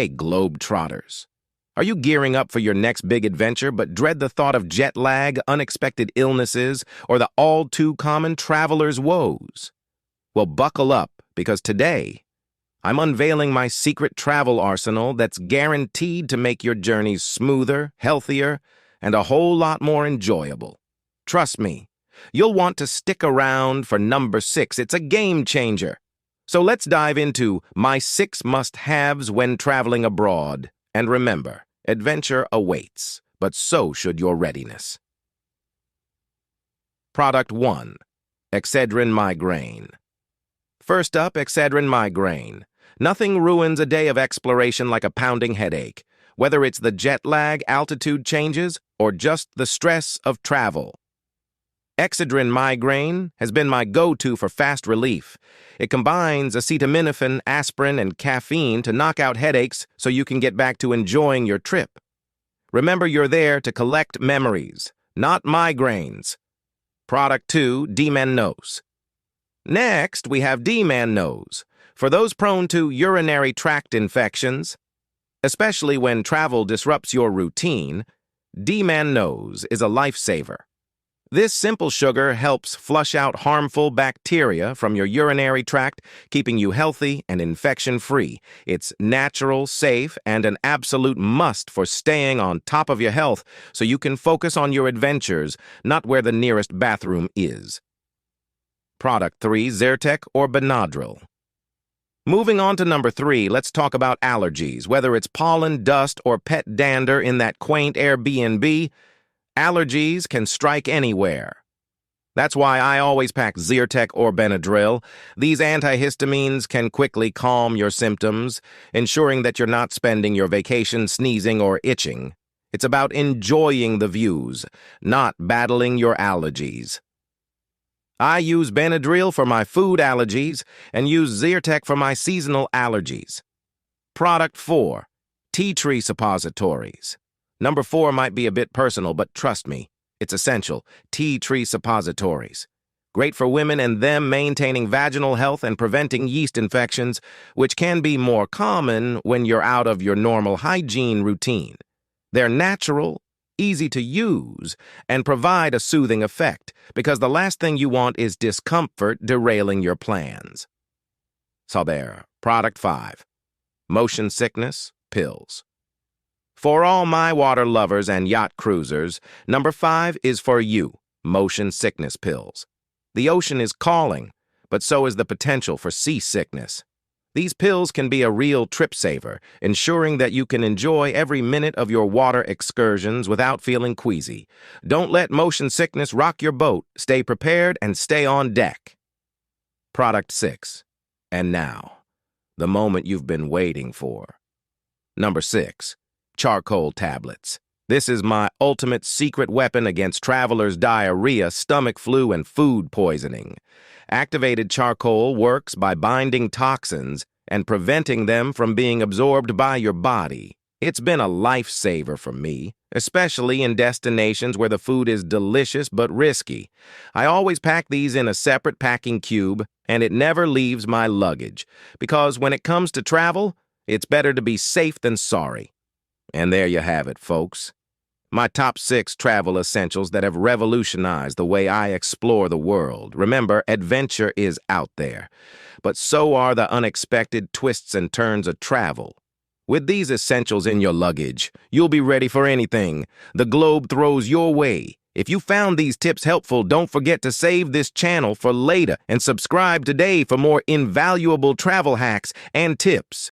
Hey, globetrotters. Are you gearing up for your next big adventure but dread the thought of jet lag, unexpected illnesses, or the all-too-common traveler's woes? Well, buckle up, because today, I'm unveiling my secret travel arsenal that's guaranteed to make your journeys smoother, healthier, and a whole lot more enjoyable. Trust me, you'll want to stick around for number 6. It's a game changer. So let's dive into my 6 must-haves when traveling abroad. And remember, adventure awaits, but so should your readiness. Product 1. Excedrin migraine. First up, Excedrin migraine. Nothing ruins a day of exploration like a pounding headache, whether it's the jet lag, altitude changes, or just the stress of travel. Excedrin migraine has been my go-to for fast relief. It combines acetaminophen, aspirin, and caffeine to knock out headaches so you can get back to enjoying your trip. Remember, you're there to collect memories, not migraines. Product 2, D-mannose. Next, we have D-mannose. For those prone to urinary tract infections, especially when travel disrupts your routine, D-mannose is a lifesaver. This simple sugar helps flush out harmful bacteria from your urinary tract, keeping you healthy and infection-free. It's natural, safe, and an absolute must for staying on top of your health so you can focus on your adventures, not where the nearest bathroom is. Product 3, Zyrtec or Benadryl. Moving on to number 3, let's talk about allergies. Whether it's pollen, dust, or pet dander in that quaint Airbnb, allergies can strike anywhere. That's why I always pack Zyrtec or Benadryl. These antihistamines can quickly calm your symptoms, ensuring that you're not spending your vacation sneezing or itching. It's about enjoying the views, not battling your allergies. I use Benadryl for my food allergies and use Zyrtec for my seasonal allergies. Product 4. Tea tree suppositories. Number 4 might be a bit personal, but trust me, it's essential. Tea tree suppositories. Great for women and them maintaining vaginal health and preventing yeast infections, which can be more common when you're out of your normal hygiene routine. They're natural, easy to use, and provide a soothing effect, because the last thing you want is discomfort derailing your plans. So there, Product 5. Motion sickness pills. For all my water lovers and yacht cruisers, number 5 is for you, motion sickness pills. The ocean is calling, but so is the potential for seasickness. These pills can be a real trip saver, ensuring that you can enjoy every minute of your water excursions without feeling queasy. Don't let motion sickness rock your boat. Stay prepared and stay on deck. Product 6. And now, the moment you've been waiting for. Number 6. Charcoal tablets. This is my ultimate secret weapon against travelers' diarrhea, stomach flu, and food poisoning. Activated charcoal works by binding toxins and preventing them from being absorbed by your body. It's been a lifesaver for me, especially in destinations where the food is delicious but risky. I always pack these in a separate packing cube, and it never leaves my luggage, because when it comes to travel, it's better to be safe than sorry. And there you have it, folks. My top 6 travel essentials that have revolutionized the way I explore the world. Remember, adventure is out there, but so are the unexpected twists and turns of travel. With these essentials in your luggage, you'll be ready for anything the globe throws your way. If you found these tips helpful, don't forget to save this channel for later and subscribe today for more invaluable travel hacks and tips.